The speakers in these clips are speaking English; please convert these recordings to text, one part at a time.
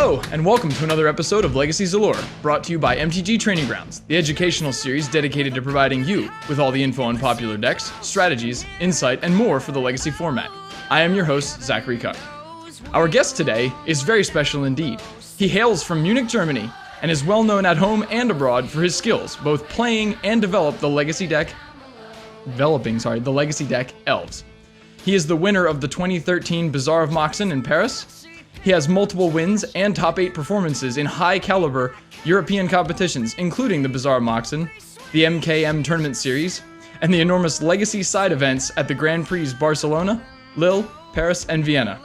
Hello, and welcome to another episode of Legacy's Allure, brought to you by MTG Training Grounds, the educational series dedicated to providing you with all the info on popular decks, strategies, insight, and more for the Legacy format. I am your host, Zachary Cuck. Our guest today is very special indeed. He hails from Munich, Germany, and is well known at home and abroad for his skills, both playing and developing the Legacy deck Elves. He is the winner of the 2013 Bazaar of Moxen in Paris. He has multiple wins and top 8 performances in high-caliber European competitions, including the Bazaar of Moxen, the MKM Tournament Series, and the enormous Legacy side events at the Grand Prix Barcelona, Lille, Paris, and Vienna.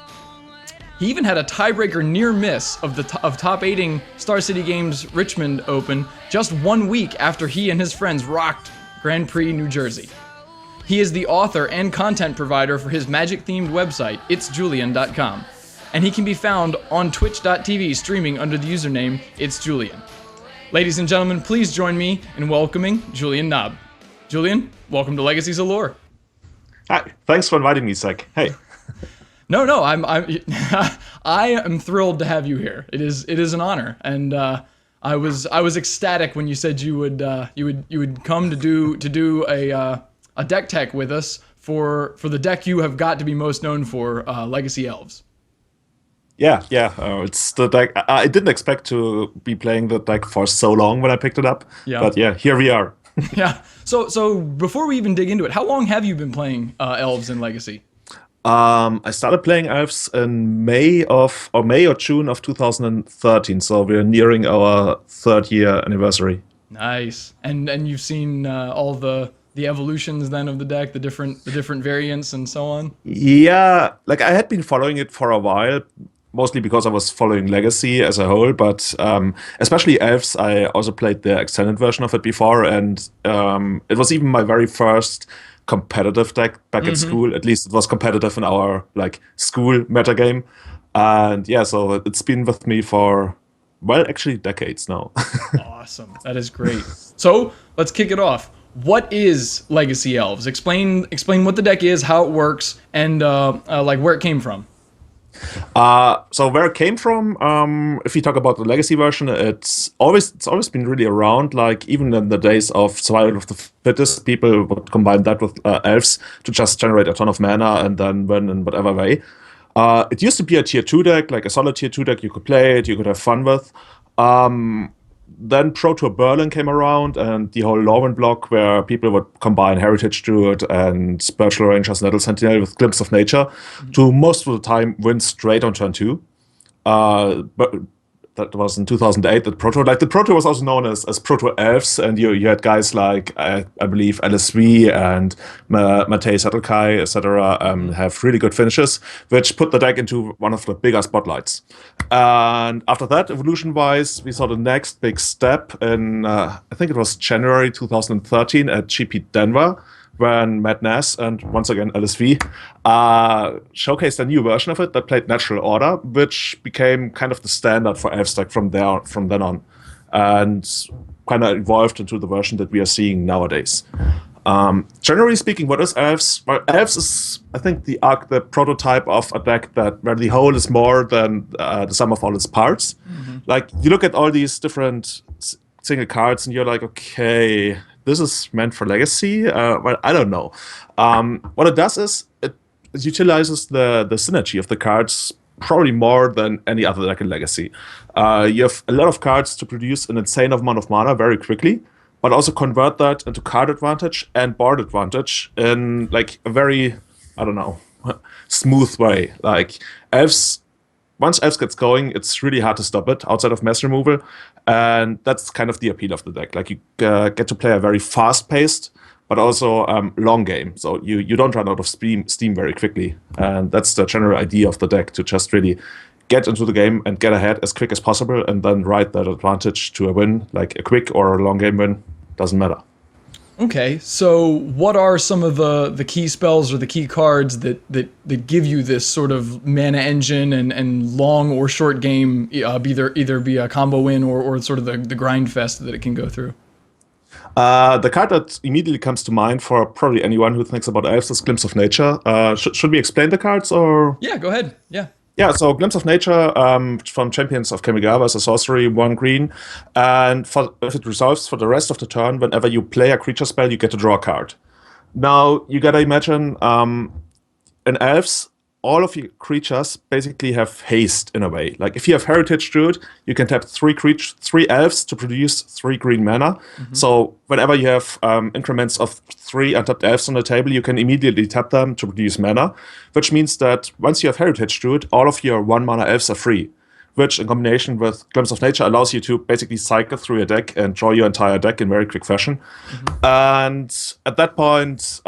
He even had a tiebreaker near miss of top 8ing Star City Games Richmond Open just 1 week after he and his friends rocked Grand Prix New Jersey. He is the author and content provider for his Magic-themed website, itsjulian.com. And he can be found on twitch.tv streaming under the username itsjulian. Ladies and gentlemen, please join me in welcoming Julian Knab. Julian, welcome to Legacy's Allure. Hi, thanks for inviting me, Zach. Hey. No, I'm I am thrilled to have you here. It is an honor, and I was ecstatic when you said you would come to do a deck tech with us for the deck you have got to be most known for, Legacy Elves. Yeah. It's the deck. I didn't expect to be playing the deck for so long when I picked it up. Yeah. But yeah, here we are. Yeah. So before we even dig into it, how long have you been playing Elves in Legacy? I started playing Elves in May or June of 2013. So we're nearing our 3rd year anniversary. Nice. And you've seen all the evolutions then of the deck, the different variants and so on? Yeah, like I had been following it for a while, mostly because I was following Legacy as a whole, but especially Elves, I also played the extended version of it before, and it was even my very first competitive deck back in school. At least it was competitive in our school metagame. And yeah, so it's been with me for, well, actually decades now. Awesome. That is great. So let's kick it off. What is Legacy Elves? Explain what the deck is, how it works, and where it came from. So where it came from, if you talk about the Legacy version, it's always been really around. Like even in the days of Survival of the Fittest, people would combine that with Elves to just generate a ton of mana and then win in whatever way. It used to be a tier 2 deck, like a solid tier 2 deck. You could play it, you could have fun with. Then Pro Tour Berlin came around, and the whole Lorwyn block, where people would combine Heritage Druid and Spiritual Rangers, Nettle Sentinel with Glimpse of Nature, to most of the time win straight on turn 2. But that was in 2008. The Pro Tour was also known as Pro Tour Elves, and you had guys like I believe LSV and Matej Sattelkai, etc. Have really good finishes, which put the deck into one of the bigger spotlights. And after that, evolution-wise, we saw the next big step in I think it was January 2013 at GP Denver, when Matt Nass and once again LSV showcased a new version of it that played Natural Order, which became kind of the standard for Elves deck from then on, and kind of evolved into the version that we are seeing nowadays. Generally speaking, what is Elves? Well, Elves is, I think, the prototype of a deck where the whole is more than the sum of all its parts. Like, you look at all these different single cards and you're like, okay, this is meant for Legacy? Well, I don't know. What it does is it utilizes the synergy of the cards probably more than any other deck in Legacy. You have a lot of cards to produce an insane amount of mana very quickly, but also convert that into card advantage and board advantage in a very, smooth way. Like once Elves gets going, it's really hard to stop it outside of mass removal. And that's kind of the appeal of the deck. Like, you get to play a very fast-paced, but also long game. So you don't run out of steam very quickly. And that's the general idea of the deck, to just really get into the game and get ahead as quick as possible, and then ride that advantage to a win, like a quick or a long game win, doesn't matter. Okay, so what are some of the key spells or the key cards that give you this sort of mana engine and long or short game, either be a combo win or sort of the grind fest that it can go through? The card that immediately comes to mind for probably anyone who thinks about Elves is Glimpse of Nature. Should we explain the cards, or? Yeah, go ahead. Yeah. Yeah, so Glimpse of Nature from Champions of Kamigawa is a sorcery, 1 green, and if it resolves for the rest of the turn, whenever you play a creature spell, you get to draw a card. Now, you gotta imagine in Elves, all of your creatures basically have haste in a way. Like if you have Heritage Druid, you can tap 3 Elves to produce 3 green mana. So whenever you have increments of 3 untapped Elves on the table, you can immediately tap them to produce mana, which means that once you have Heritage Druid, all of your 1 mana Elves are free, which in combination with Glimpse of Nature allows you to basically cycle through your deck and draw your entire deck in very quick fashion. And at that point,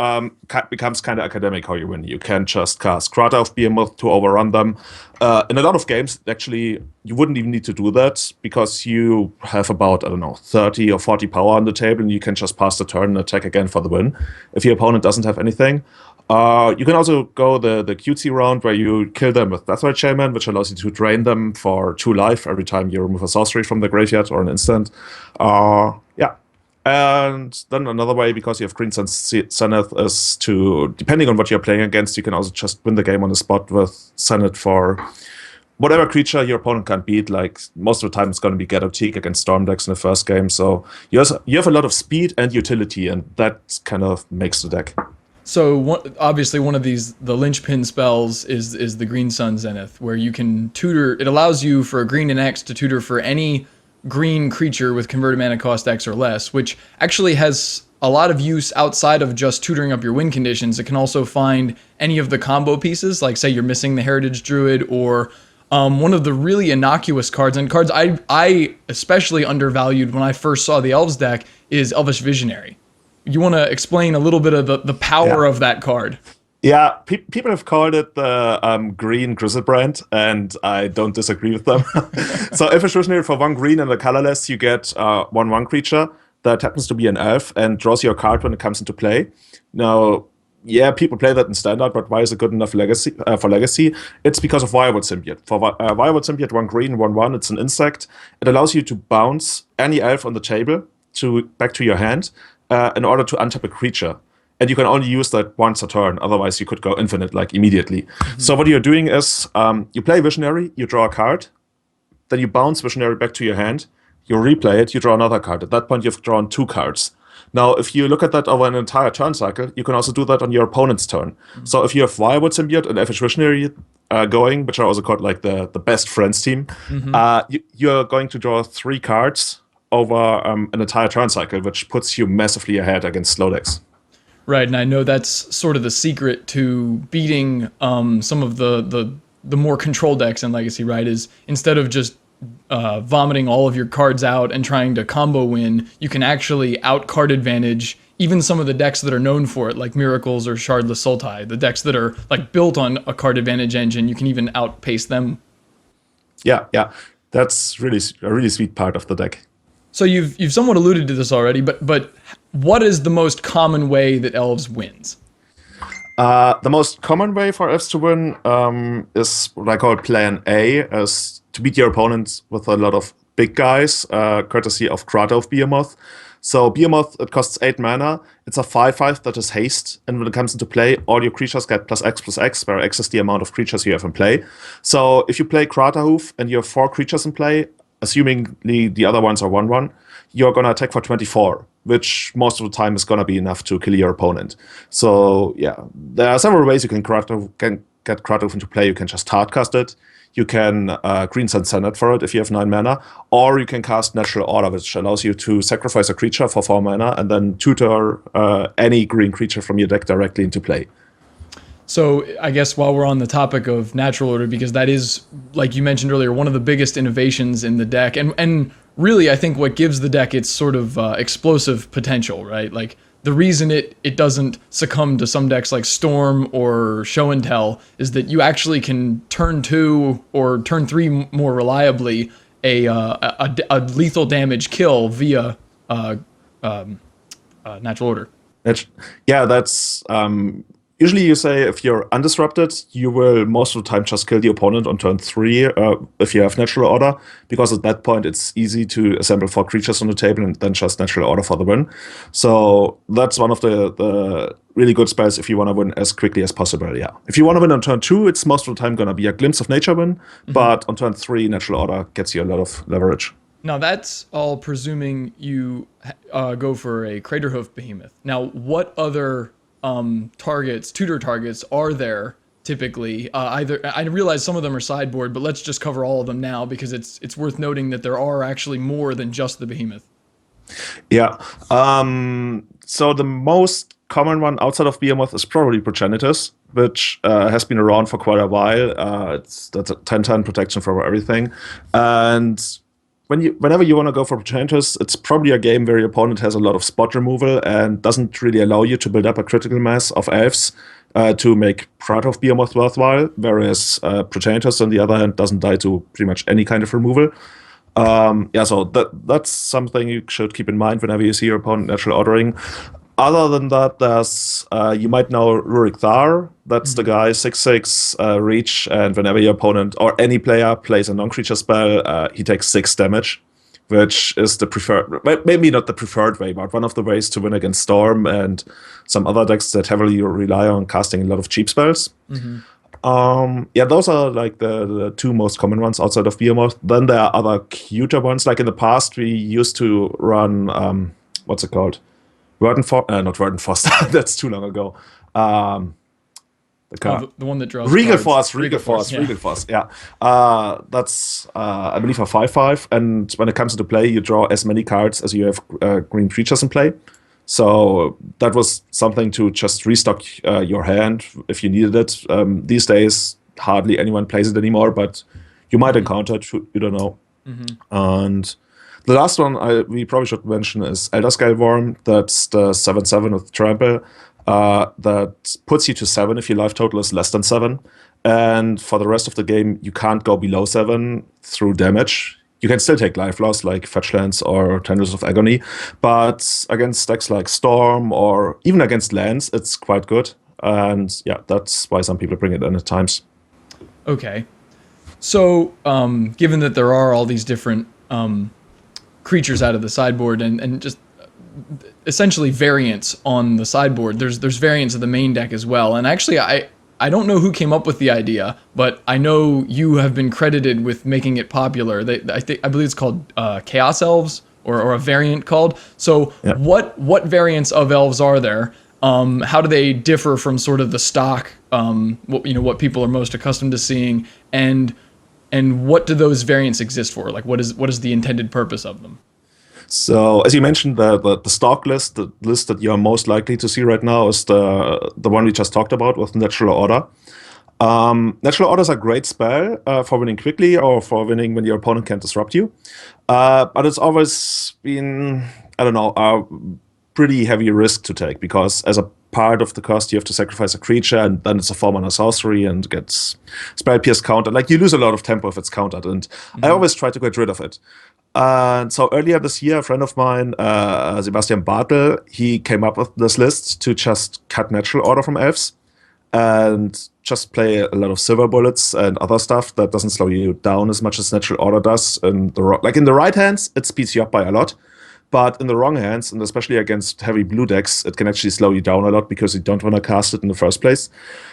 becomes kind of academic how you win. You can just cast Krata of Behemoth to overrun them. In a lot of games, actually, you wouldn't even need to do that because you have about, 30 or 40 power on the table, and you can just pass the turn and attack again for the win if your opponent doesn't have anything. You can also go the cutesy round where you kill them with Deathrite Shaman, which allows you to drain them for 2 life every time you remove a sorcery from the graveyard or an instant. Yeah. And then another way, because you have Green Zenith, is to, depending on what you're playing against, you can also just win the game on the spot with Zenith for whatever creature your opponent can't beat. Like most of the time, it's going to be Ghetto-Teak against Storm decks in the first game. So you have a lot of speed and utility, and that kind of makes the deck. So obviously one of these, the linchpin spells is the Green Sun Zenith, where you can tutor. It allows you for a green and X to tutor for any green creature with converted mana cost X or less, which actually has a lot of use outside of just tutoring up your win conditions. It can also find any of the combo pieces, like say you're missing the Heritage Druid, or one of the really innocuous cards, and cards I especially undervalued when I first saw the Elves deck, is Elvish Visionary. You want to explain a little bit of the power of that card? Yeah, people have called it the green Griselbrand, and I don't disagree with them. So Elvish Visionary for 1 green and a colorless, you get 1/1 creature that happens to be an elf and draws your card when it comes into play. Now, yeah, people play that in Standard, but why is it good enough for Legacy? It's because of Wirewood Symbiote. For Wirewood Symbiote, 1 green, 1/1, it's an insect. It allows you to bounce any elf on the table back to your hand in order to untap a creature. And you can only use that once a turn, otherwise you could go infinite, like immediately. So what you're doing is, you play Visionary, you draw a card, then you bounce Visionary back to your hand, you replay it, you draw another card. At that point, you've drawn 2 cards. Now, if you look at that over an entire turn cycle, you can also do that on your opponent's turn. So if you have Wirewood Symbiote and Elvish Visionary going, which are also called like the best friends team, you're going to draw 3 cards over an entire turn cycle, which puts you massively ahead against slow decks. Right, and I know that's sort of the secret to beating some of the more control decks in Legacy, right? Is instead of just vomiting all of your cards out and trying to combo win, you can actually out-card advantage even some of the decks that are known for it, like Miracles or Shardless Sultai. The decks that are like built on a card advantage engine, you can even outpace them. Yeah, that's a really sweet part of the deck. So you've somewhat alluded to this already, but what is the most common way that Elves wins? The most common way for Elves to win is what I call Plan A, is to beat your opponents with a lot of big guys, courtesy of Krata of Behemoth. So Behemoth, it costs 8 mana. It's a 5/5 that is haste, and when it comes into play, all your creatures get +X, where X is the amount of creatures you have in play. So if you play Krata Hoof and you have 4 creatures in play, assuming the other ones are 1/1, you're going to attack for 24, which most of the time is going to be enough to kill your opponent. So, yeah, there are several ways you can get Krata into play. You can just hardcast it. You can Green Sun Zenith for it if you have 9 mana, or you can cast Natural Order, which allows you to sacrifice a creature for 4 mana and then tutor any green creature from your deck directly into play. So I guess while we're on the topic of Natural Order, because that is, like you mentioned earlier, one of the biggest innovations in the deck, and really I think what gives the deck its sort of explosive potential, right? Like the reason it doesn't succumb to some decks like Storm or Show and Tell is that you actually can turn 2 or turn 3 more reliably a lethal damage kill via Natural Order. Yeah, that's usually you say if you're undisrupted, you will most of the time just kill the opponent on turn 3 if you have natural order, because at that point it's easy to assemble 4 creatures on the table and then just natural order for the win. So that's one of the really good spells if you want to win as quickly as possible, yeah. If you want to win on turn 2, it's most of the time going to be a Glimpse of Nature win, but on turn 3, natural order gets you a lot of leverage. Now, that's all presuming you go for a Craterhoof Behemoth. Now, what other tutor targets are there typically? Either I realize some of them are sideboard, but let's just cover all of them now because it's worth noting that there are actually more than just the Behemoth. Yeah. So the most common one outside of Behemoth is probably Progenitus, which has been around for quite a while. That's a 10/10 protection for everything, and whenever you want to go for Progenitus, it's probably a game where your opponent has a lot of spot removal and doesn't really allow you to build up a critical mass of elves to make Pride of Behemoth worthwhile, whereas Progenitus, on the other hand, doesn't die to pretty much any kind of removal. So that's something you should keep in mind whenever you see your opponent natural ordering. Other than that, there's you might know Rurik Thar. That's the guy, 6/6 reach, and whenever your opponent or any player plays a non-creature spell, he takes 6 damage, which is the preferred, maybe not the preferred way, but one of the ways to win against Storm and some other decks that heavily rely on casting a lot of cheap spells. Those are like the 2 most common ones outside of Behemoth. Then there are other cuter ones. Like in the past, we used to run what's it called? Not Verdenforst. That's too long ago. The one that draws Regal cards. Force. Yeah. That's I believe a 5/5, and when it comes into play, you draw as many cards as you have green creatures in play. So that was something to just restock your hand if you needed it. These days, hardly anyone plays it anymore, but you might encounter it. You don't know. And the last one we probably should mention is Elder Scaleworm. That's the 7/7 with Trample. That puts you to 7 if your life total is less than 7. And for the rest of the game, you can't go below 7 through damage. You can still take life loss like Fetchlands or Tendrils of Agony, but against decks like Storm or even against lands, it's quite good. And yeah, that's why some people bring it in at times. Okay. So, given that there are all these different creatures out of the sideboard and just essentially variants on the sideboard, there's variants of the main deck as well. And actually, I don't know who came up with the idea, but I know you have been credited with making it popular. I believe it's called Chaos Elves, or a variant called. So yeah. What variants of elves are there? How do they differ from sort of the stock? What people are most accustomed to seeing, and what do those variants exist for? Like, what is the intended purpose of them? So, as you mentioned, the stock list, the list that you're most likely to see right now is the one we just talked about with Natural Order. Natural Order is a great spell for winning quickly or for winning when your opponent can't disrupt you. But it's always been, a pretty heavy risk to take, because as a part of the cost, you have to sacrifice a creature, and then it's a 4-mana sorcery and gets Spell Pierce countered. Like, you lose a lot of tempo if it's countered, and I always try to get rid of it. And so earlier this year, a friend of mine, Sebastian Bartel, he came up with this list to just cut Natural Order from Elves and just play a lot of Silver Bullets and other stuff that doesn't slow you down as much as Natural Order does. In the right hands, it speeds you up by a lot. But in the wrong hands, and especially against heavy blue decks, it can actually slow you down a lot because you don't want to cast it in the first place.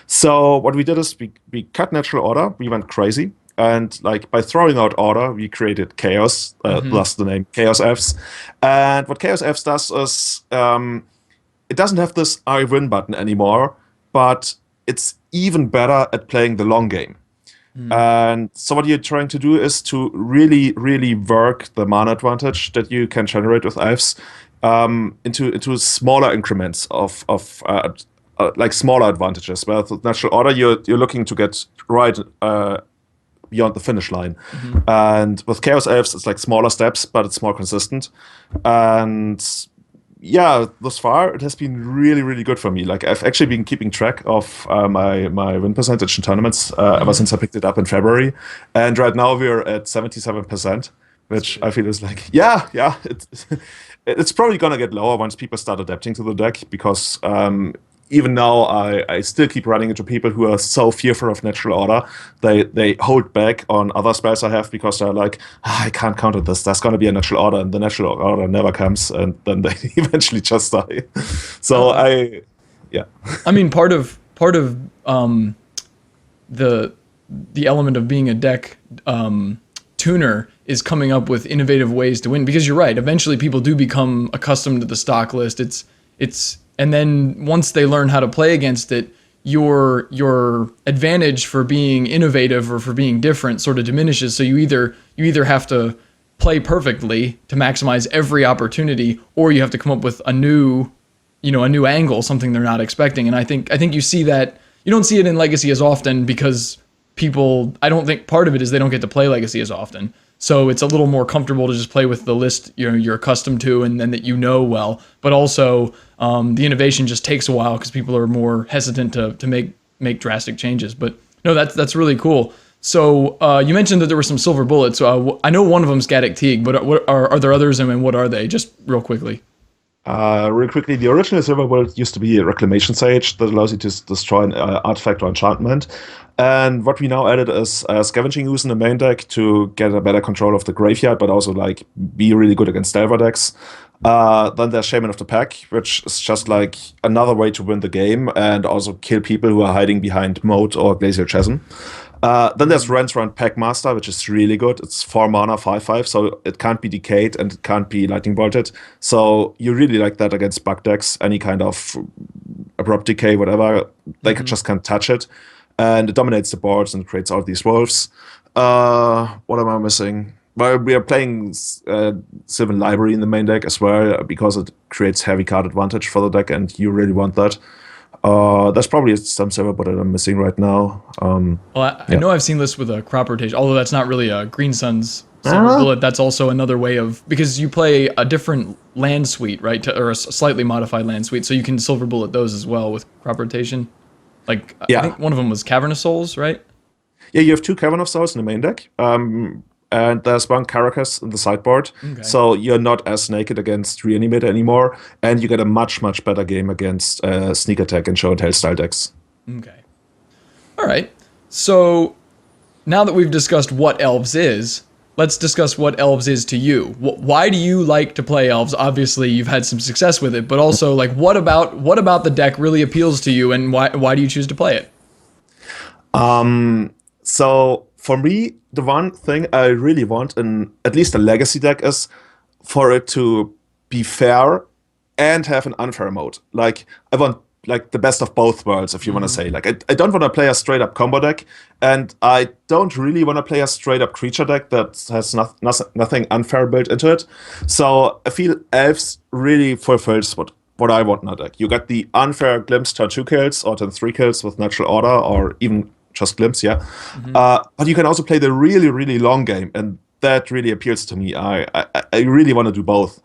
So what we did is we cut Natural Order, we went crazy. And by throwing out Order, we created Chaos, thus the name Chaos Elves. And what Chaos Elves does is it doesn't have this I win button anymore, but it's even better at playing the long game. And so what you're trying to do is to really, really work the mana advantage that you can generate with Elves into smaller increments of smaller advantages. Where with Natural Order, you're looking to get right beyond the finish line. And with Chaos Elves, it's like smaller steps, but it's more consistent. And yeah, thus far, it has been really, really good for me. Like, I've actually been keeping track of my win percentage in tournaments ever since I picked it up in February. And right now we're at 77%, which I feel is like, it's probably going to get lower once people start adapting to the deck, because even now, I still keep running into people who are so fearful of natural order. They hold back on other spells I have because they're like, I can't counter this. There's going to be a natural order, and the natural order never comes, and then they eventually just die. So yeah. I mean, part of the element of being a deck tuner is coming up with innovative ways to win, because you're right, eventually people do become accustomed to the stock list. It's and then once they learn how to play against it, your advantage for being innovative or for being different sort of diminishes. So you either have to play perfectly to maximize every opportunity, or you have to come up with a new angle, something they're not expecting. And I think you see that. You don't see it in Legacy as often because I don't think part of it is they don't get to play Legacy as often. So it's a little more comfortable to just play with the list you're accustomed to and then that well. But also the innovation just takes a while because people are more hesitant to make drastic changes. But no, that's really cool. So you mentioned that there were some silver bullets. So I know one of them is Gaddock Teague, but are there others, and what are they? Just real quickly. Real quickly, the original silver bullet used to be a reclamation sage that allows you to destroy an artifact or enchantment. And what we now added is scavenging ooze in the main deck to get a better control of the graveyard, but also like be really good against Delver decks. Then there's Shaman of the Pack, which is just like another way to win the game and also kill people who are hiding behind Moat or Glacial Chasm. Then there's Rent Packmaster, which is really good. It's 4 mana, 5/5, so it can't be decayed and it can't be lightning bolted. So you really like that against bug decks, any kind of abrupt decay, whatever. They just can't touch it. And it dominates the boards and creates all these wolves. What am I missing? Well, we are playing Sylvan Library in the main deck as well because it creates heavy card advantage for the deck, and you really want that. There's probably some silver bullet I'm missing right now. I know I've seen this with a crop rotation, although that's not really a Green Sun's silver bullet. That's also another way of, because you play a different land suite, right? Or a slightly modified land suite, so you can silver bullet those as well with crop rotation. Like, I think one of them was Cavern of Souls, right? Yeah, you have 2 Cavern of Souls in the main deck. And there's 1 Caracas in the sideboard. Okay. So you're not as naked against Reanimator anymore, and you get a much, much better game against Sneak Attack and Show and Tell style decks. Okay. All right. So now that we've discussed what Elves is, let's discuss what Elves is to you. Why do you like to play Elves? Obviously, you've had some success with it, but also, like, what about the deck really appeals to you, and why do you choose to play it? So for me, the one thing I really want in at least a Legacy deck is for it to be fair and have an unfair mode. Like, I want like the best of both worlds, if you want to say. Like, I don't want to play a straight up combo deck, and I don't really want to play a straight up creature deck that has nothing unfair built into it. So I feel Elves really fulfills what I want in a deck. You get the unfair glimpse turn 2 kills or turn 3 kills with natural order, or even just glimpse, yeah. But you can also play the really, really long game, and that really appeals to me. I really want to do both.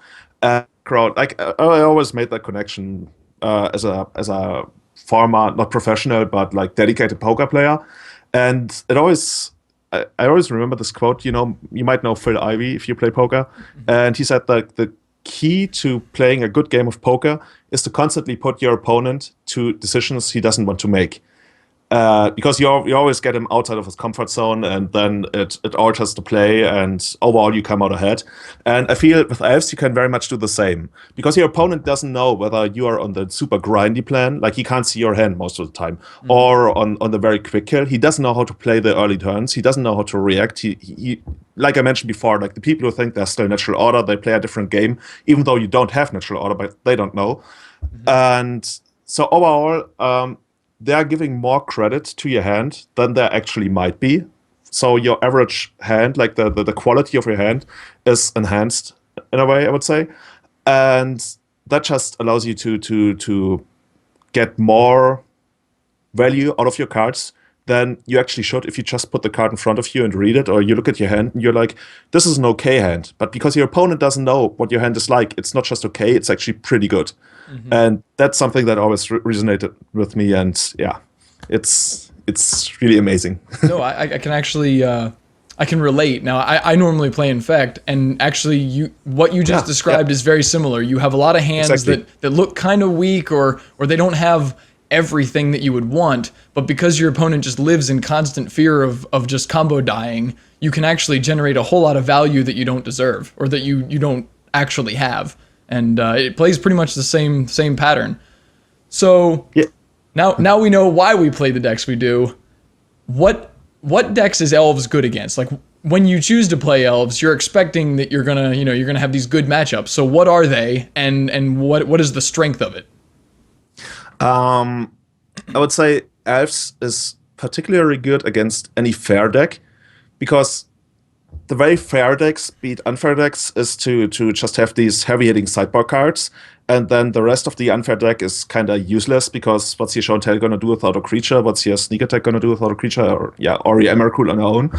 Crowd, like, I always made that connection as a former, not professional, but like dedicated poker player, and I always remember this quote. You might know Phil Ivey if you play poker, and he said that the key to playing a good game of poker is to constantly put your opponent to decisions he doesn't want to make. Because you always get him outside of his comfort zone, and then it alters the play, and overall you come out ahead. And I feel with Elves you can very much do the same, because your opponent doesn't know whether you are on the super grindy plan, like he can't see your hand most of the time, or on the very quick kill. He doesn't know how to play the early turns. He doesn't know how to react. He like I mentioned before, like the people who think they're still natural order, they play a different game, even though you don't have natural order, but they don't know. And so overall, they are giving more credit to your hand than there actually might be. So your average hand, like the quality of your hand, is enhanced in a way, I would say. And that just allows you to get more value out of your cards than you actually should if you just put the card in front of you and read it, or you look at your hand and you're like, this is an okay hand. But because your opponent doesn't know what your hand is like, it's not just okay, it's actually pretty good. And that's something that always resonated with me, and yeah, it's really amazing. No, I can actually I can relate. Now, I normally play Infect, and actually what you just described is very similar. You have a lot of hands that look kind of weak, or they don't have everything that you would want, but because your opponent just lives in constant fear of just combo dying, you can actually generate a whole lot of value that you don't deserve, or that you don't actually have. And it plays pretty much the same pattern. So Yeah. now we know why we play the decks we do. What decks is Elves good against? Like, when you choose to play Elves, you're expecting that you're gonna have these good matchups. So what are they, and what is the strength of it? I would say Elves is particularly good against any fair deck, because the way fair decks beat unfair decks is to just have these heavy-hitting sideboard cards, and then the rest of the unfair deck is kind of useless, because what's your show and tell gonna do without a creature? What's your sneak attack gonna do without a creature? Or your Emrakul on her own.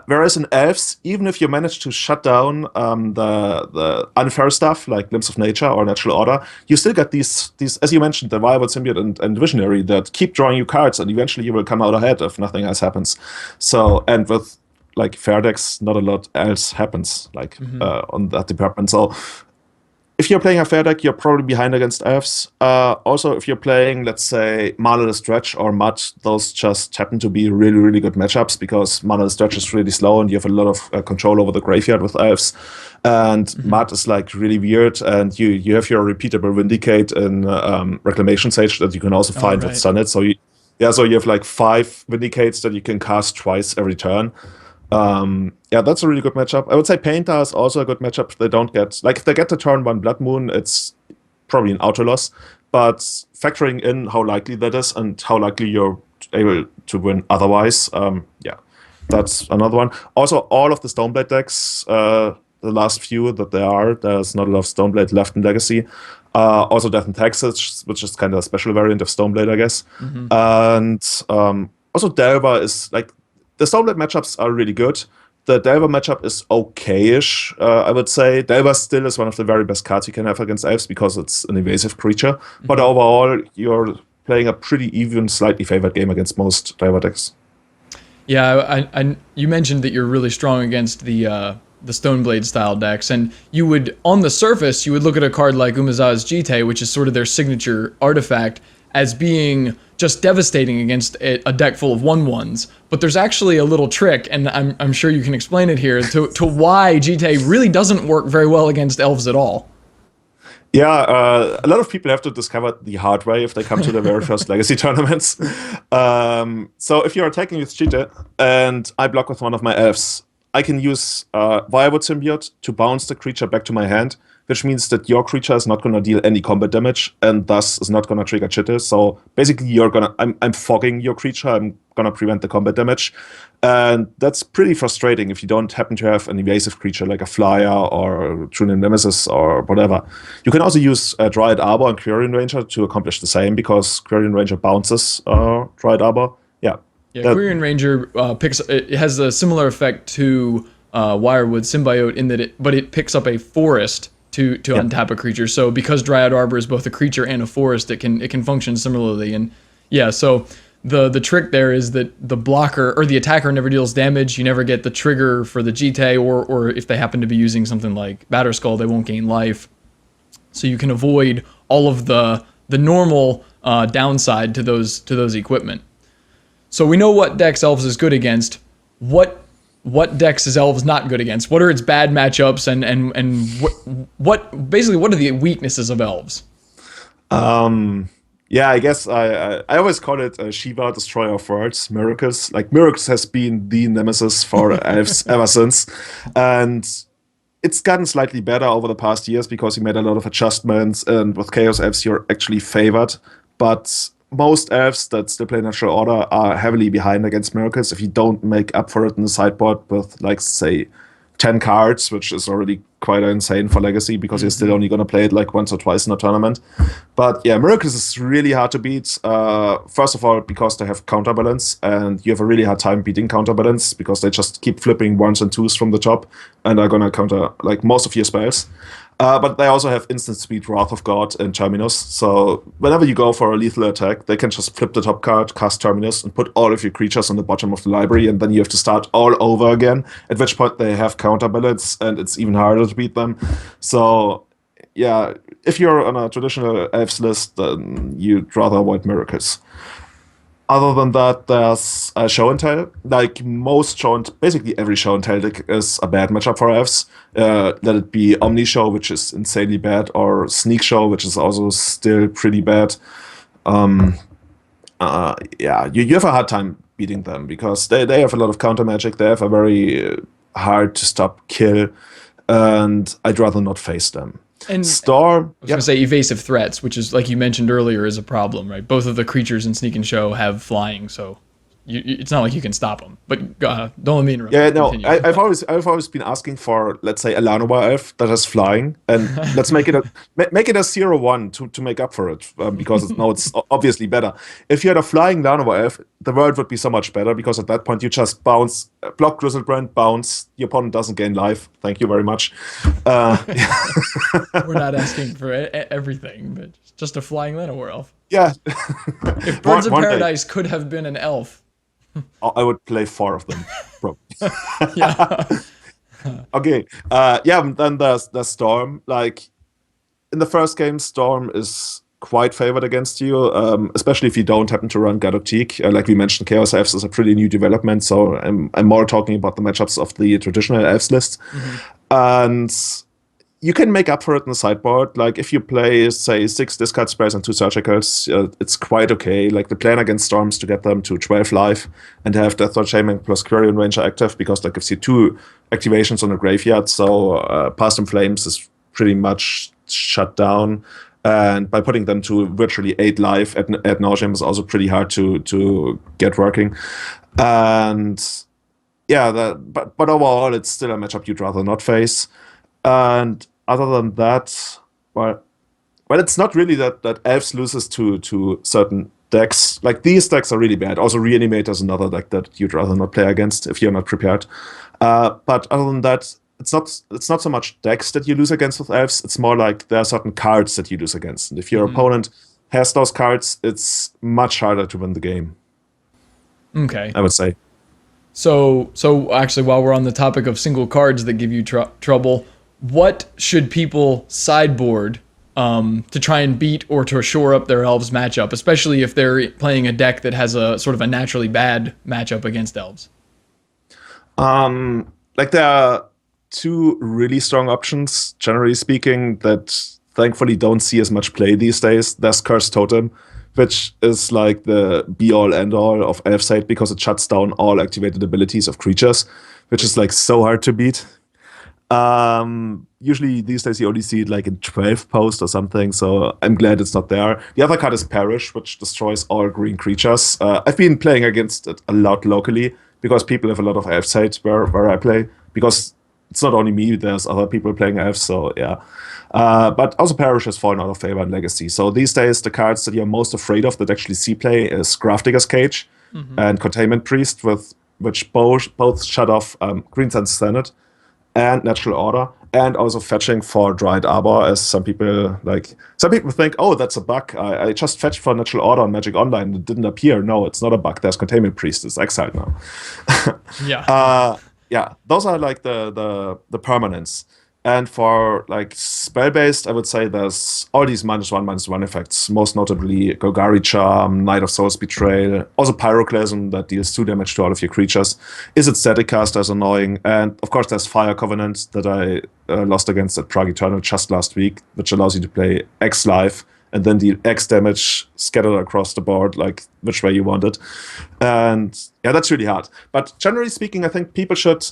Whereas in Elves, even if you manage to shut down the unfair stuff like Glimpse of Nature or Natural Order, you still get these as you mentioned, the Viable Symbiote and Visionary that keep drawing you cards, and eventually you will come out ahead if nothing else happens. So, and with like fair decks, not a lot else happens on that department. So if you're playing a fair deck, you're probably behind against Elves. Also, if you're playing, let's say, Manaless Stretch or Mud, those just happen to be really, really good matchups, because Manaless Stretch is really slow and you have a lot of control over the graveyard with Elves. And Mud is like really weird, and you have your repeatable Vindicate in Reclamation Sage that you can also find with Sunnet. So you have like 5 Vindicates that you can cast twice every turn. That's a really good matchup. I would say Painter is also a good matchup. They don't get, like, if they get the turn 1 Blood Moon, it's probably an auto loss. But factoring in how likely that is and how likely you're able to win otherwise, that's another one. Also, all of the Stoneblade decks, the last few that there's not a lot of Stoneblade left in Legacy. Also Death and Taxes, which is kind of a special variant of Stoneblade, I guess. And also Delver is like, the Stoneblade matchups are really good. The Delver matchup is okay-ish, I would say. Delver still is one of the very best cards you can have against Elves, because it's an evasive creature. But overall, you're playing a pretty even, slightly favored game against most Delver decks. Yeah, you mentioned that you're really strong against the Stoneblade style decks, and you would, on the surface, you would look at a card like Umezawa's Jite, which is sort of their signature artifact, as being just devastating against a deck full of 1/1s. But there's actually a little trick, and I'm sure you can explain it here, to why Jite really doesn't work very well against Elves at all. Yeah, a lot of people have to discover the hard way if they come to their very first Legacy tournaments. So if you're attacking with Jite and I block with one of my Elves, I can use Viable Symbiote to bounce the creature back to my hand, which means that your creature is not going to deal any combat damage and thus is not going to trigger Jite. So basically, I'm fogging your creature. I'm going to prevent the combat damage. And that's pretty frustrating if you don't happen to have an evasive creature like a Flyer or Julian Nemesis or whatever. You can also use Dryad Arbor and Quirion Ranger to accomplish the same, because Quirion Ranger bounces Dryad Arbor. Yeah, Quirion Ranger it has a similar effect to Wirewood Symbiote in that it picks up a forest to untap a creature. So because Dryad Arbor is both a creature and a forest, it can function similarly. And so the trick there is that the blocker or the attacker never deals damage. You never get the trigger for the Jite, or if they happen to be using something like Batterskull, they won't gain life. So you can avoid all of the normal downside to those equipment. So we know what decks Elves is good against. What decks is Elves not good against? What are its bad matchups, and what are the weaknesses of Elves? I guess I always call it Shiva, Destroyer of Worlds, Miracles. Like, Miracles has been the nemesis for Elves ever since, and it's gotten slightly better over the past years because he made a lot of adjustments, and with Chaos Elves you're actually favored, but most Elves that still play Natural Order are heavily behind against Miracles if you don't make up for it in the sideboard with, like, say, 10 cards, which is already quite insane for Legacy, because you're still only going to play it like once or twice in a tournament. But yeah, Miracles is really hard to beat. First of all, because they have counterbalance, and you have a really hard time beating counterbalance because they just keep flipping 1s and 2s from the top and are going to counter like most of your spells. But they also have instant speed, Wrath of God, and Terminus. So whenever you go for a lethal attack, they can just flip the top card, cast Terminus, and put all of your creatures on the bottom of the library, and then you have to start all over again, at which point they have counterbalance, and it's even harder to beat them. So yeah, if you're on a traditional elves list, then you'd rather avoid miracles. Other than that, there's a show and tell. Like most show and basically every show and tell deck is a bad matchup for elves. Let it be Omni Show, which is insanely bad, or Sneak Show, which is also still pretty bad. Yeah, you have a hard time beating them because they have a lot of counter magic. They have a very hard to stop kill, and I'd rather not face them. And Storm. I was going to say evasive threats, which is, like you mentioned earlier, is a problem, right? Both of the creatures in Sneak and Show have flying, so it's not like you can stop them. But don't let me interrupt. Yeah, no, I've always been asking for, let's say, a Llanowar elf that has flying, and let's make it a 0/1 to make up for it, because it's obviously better. If you had a flying Llanowar elf, the world would be so much better because at that point you just bounce, block Grizzlebrand, bounce, the opponent doesn't gain life. Thank you very much. We're not asking for everything, but just a flying Llanowar elf. Yeah. If Birds of Paradise could have been an elf, I would play 4 of them, probably. yeah. Okay. Yeah, then there's Storm. Like, in the first game, Storm is quite favored against you, especially if you don't happen to run Gadoptique. Like we mentioned, Chaos Elves is a pretty new development, so I'm more talking about the matchups of the traditional Elves list. And you can make up for it in the sideboard. Like, if you play, say, 6 discard spells and 2 surgicals, it's quite okay. Like, the plan against Storms to get them to 12 life and have Deathlord Shaman plus Quirion Ranger active, because that gives you 2 activations on the graveyard. So, Past in Flames is pretty much shut down. And by putting them to virtually 8 life ad nauseam is also pretty hard to get working. And yeah, but overall, it's still a matchup you'd rather not face. And other than that, well, it's not really that Elves loses to certain decks. Like, these decks are really bad. Also, Reanimate is another deck that you'd rather not play against if you're not prepared. But other than that, it's not so much decks that you lose against with Elves. It's more like there are certain cards that you lose against. And if your opponent has those cards, it's much harder to win the game. Okay. I would say. So actually, while we're on the topic of single cards that give you trouble, what should people sideboard to try and beat or to shore up their Elves matchup, especially if they're playing a deck that has a sort of a naturally bad matchup against Elves? Like, there are 2 really strong options, generally speaking, that thankfully don't see as much play these days. There's Cursed Totem, which is like the be-all, end-all of Elfside because it shuts down all activated abilities of creatures, which is like so hard to beat. Usually these days you only see it like in 12th post or something, so I'm glad it's not there. The other card is Perish, which destroys all green creatures. I've been playing against it a lot locally because people have a lot of elf sites where I play, because it's not only me, there's other people playing elves, so yeah. But also Perish has fallen out of favor in Legacy. So these days the cards that you're most afraid of that actually see play is Grafdigger's Cage and Containment Priest, which both shut off Green Sun's Senate and Natural Order, and also fetching for Dryad Arbor, as some people think, oh, that's a bug. I just fetched for Natural Order on Magic Online, it didn't appear. No, it's not a bug. There's Containment Priest, it's exiled now. Yeah. Yeah, those are like the permanents. And for like spell-based, I would say there's all these -1/-1 effects, most notably Golgari Charm, Night of Souls Betrayal, also Pyroclasm that deals 2 damage to all of your creatures. Is it Static Caster is annoying, and of course there's Fire Covenant that I lost against at Prague Eternal just last week, which allows you to play X live and then deal X damage scattered across the board, like which way you want it. And yeah, that's really hard. But generally speaking, I think people should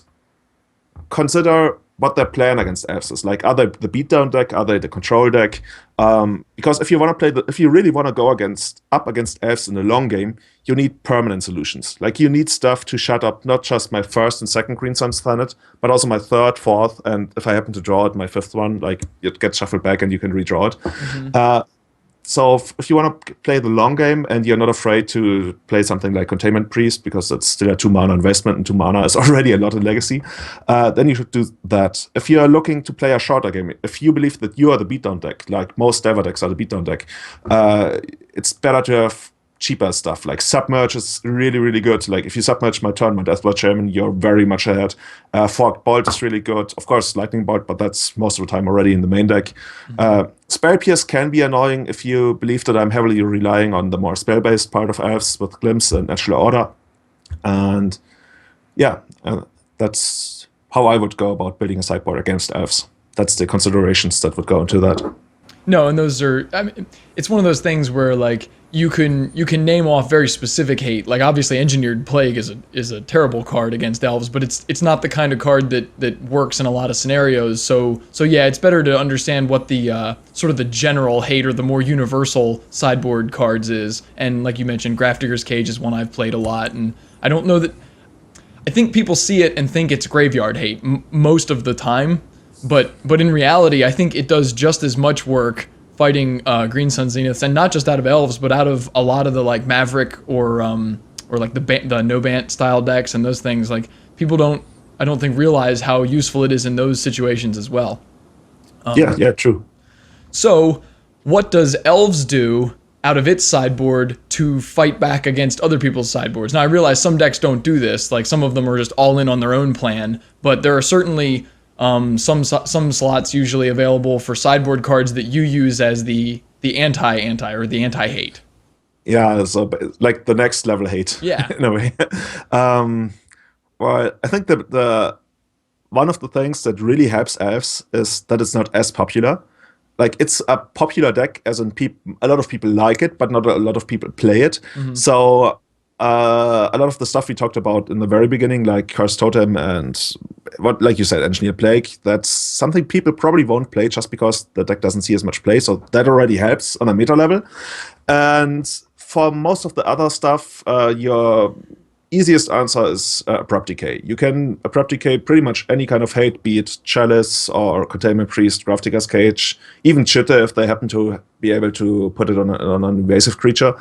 consider what their plan against Elves is. Like, are they the beatdown deck? Are they the control deck? Because if you want to if you really want to go up against Elves in the long game, you need permanent solutions. Like, you need stuff to shut up not just my 1st and 2nd Green Sun's Planet, but also my 3rd, 4th, and if I happen to draw it, my 5th one, like, it gets shuffled back and you can redraw it. So if you want to play the long game and you're not afraid to play something like Containment Priest, because it's still a 2 mana investment, and 2 mana is already a lot in Legacy, then you should do that. If you're looking to play a shorter game, if you believe that you are the beatdown deck, like most Dever decks are the beatdown deck, it's better to have cheaper stuff. Like Submerge is really, really good. Like if you submerge my turn, my Deathblood Shaman, you're very much ahead. Forked Bolt is really good. Of course, Lightning Bolt, but that's most of the time already in the main deck. Spell Pierce can be annoying if you believe that I'm heavily relying on the more spell-based part of Elves with Glimpse and Natural Order. And yeah, that's how I would go about building a sideboard against Elves. That's the considerations that would go into that. No, and those are, I mean, it's one of those things where like you can name off very specific hate. Like obviously Engineered Plague is a terrible card against Elves, but it's not the kind of card that works in a lot of scenarios. So yeah, it's better to understand what the sort of the general hate or the more universal sideboard cards is. And like you mentioned, Grafdigger's Cage is one I've played a lot, and I don't know that, I think people see it and think it's graveyard hate most of the time. But in reality, I think it does just as much work fighting Green Sun Zeniths, and not just out of Elves, but out of a lot of the like Maverick or like the no bant style decks and those things. Like people I don't think realize how useful it is in those situations as well. Yeah, true. So what does Elves do out of its sideboard to fight back against other people's sideboards? Now I realize some decks don't do this. Like some of them are just all in on their own plan, but there are certainly some slots usually available for sideboard cards that you use as the anti or the anti-hate. Yeah, so like the next level hate. Yeah. In a way. Well, I think the one of the things that really helps Elves is that it's not as popular. Like it's a popular deck, as in a lot of people like it, but not a lot of people play it. So a lot of the stuff we talked about in the very beginning, like Cursed Totem and what, like you said, Engineered Plague, that's something people probably won't play just because the deck doesn't see as much play. So that already helps on a meta level. And for most of the other stuff, your easiest answer is Abrupt Decay. You can Abrupt Decay pretty much any kind of hate, be it Chalice or Containment Priest, Grafdigger's Cage, even Chitta if they happen to be able to put it on an invasive creature.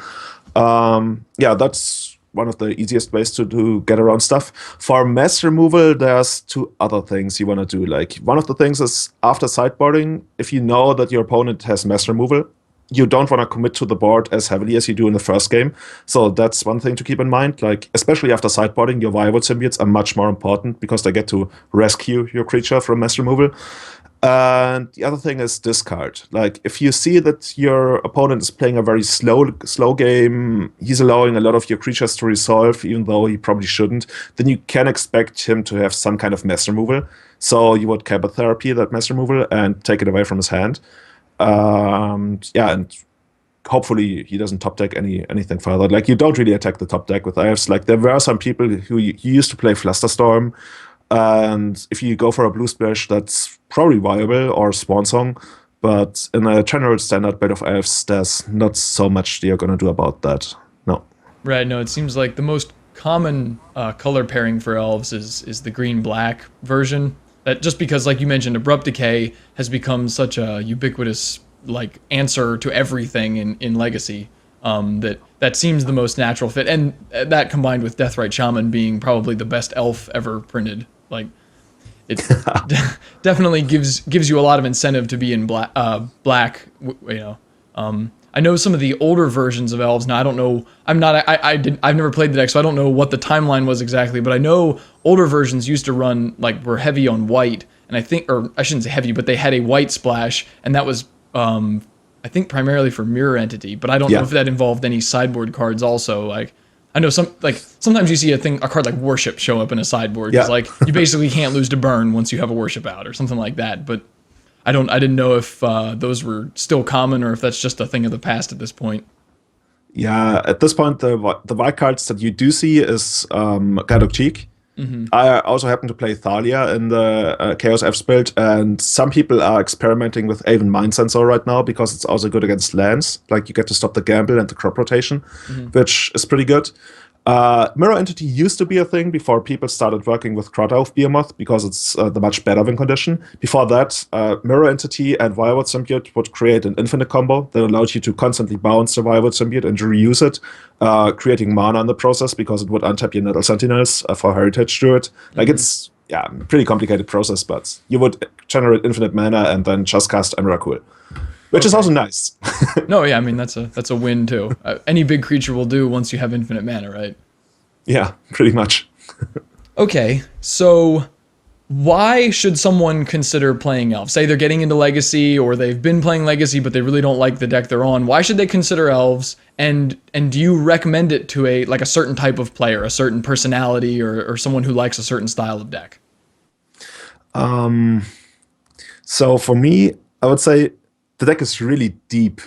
Yeah, that's one of the easiest ways to get around stuff. For mass removal, there's two other things you want to do. Like one of the things is after sideboarding, if you know that your opponent has mass removal, you don't want to commit to the board as heavily as you do in the first game. So that's one thing to keep in mind. Like especially after sideboarding, your Viable Symbiotes are much more important because they get to rescue your creature from mass removal. And the other thing is discard. Like if you see that your opponent is playing a very slow game, he's allowing a lot of your creatures to resolve, even though he probably shouldn't, then you can expect him to have some kind of mass removal. So you would Kappa Therapy that mass removal and take it away from his hand. Yeah, and hopefully he doesn't top deck anything further. Like you don't really attack the top deck with Elves. Like there were some people who used to play Flusterstorm, and if you go for a Blue Splash, that's probably viable, or Swan Song. But in a general standard build of Elves, there's not so much you're gonna do about that. No. Right. No, it seems like the most common color pairing for Elves is the green-black version. That just because, like you mentioned, Abrupt Decay has become such a ubiquitous like answer to everything in Legacy, that seems the most natural fit, and that combined with Deathrite Shaman being probably the best elf ever printed, like it definitely gives you a lot of incentive to be in black. You know, I know some of the older versions of Elves. Now I don't know. I've never played the deck, so I don't know what the timeline was exactly. But I know older versions used to run were heavy on white, and I think, or I shouldn't say heavy, but they had a white splash, and that was I think primarily for Mirror Entity. But I don't know if that involved any sideboard cards also. Like I know sometimes you see a card like Worship show up in a sideboard because like you basically can't lose to burn once you have a Worship out or something like that. But I didn't know if those were still common or if that's just a thing of the past at this point. Yeah, at this point, the white cards that you do see is Gadok Cheek. I also happen to play Thalia in the Chaos F's build, and some people are experimenting with Aven Mind Sensor right now because it's also good against lands. Like you get to stop the gamble and the crop rotation, which is pretty good. Mirror Entity used to be a thing before people started working with Crowd Behemoth because it's the much better win condition. Before that, Mirror Entity and Violent Symbiote would create an infinite combo that allowed you to constantly bounce the Violent Symbiote and reuse it, creating mana in the process because it would untap your Nettle Sentinels for Heritage Druid. Like it's pretty complicated process, but you would generate infinite mana and then just cast Emrakul, which is also nice. No, yeah, I mean that's a win too. Any big creature will do once you have infinite mana, right? Yeah, pretty much. Okay, so why should someone consider playing Elves? Say they're getting into Legacy, or they've been playing Legacy, but they really don't like the deck they're on. Why should they consider Elves? And do you recommend it to a certain type of player, a certain personality, or someone who likes a certain style of deck? So for me, I would say the deck is really deep.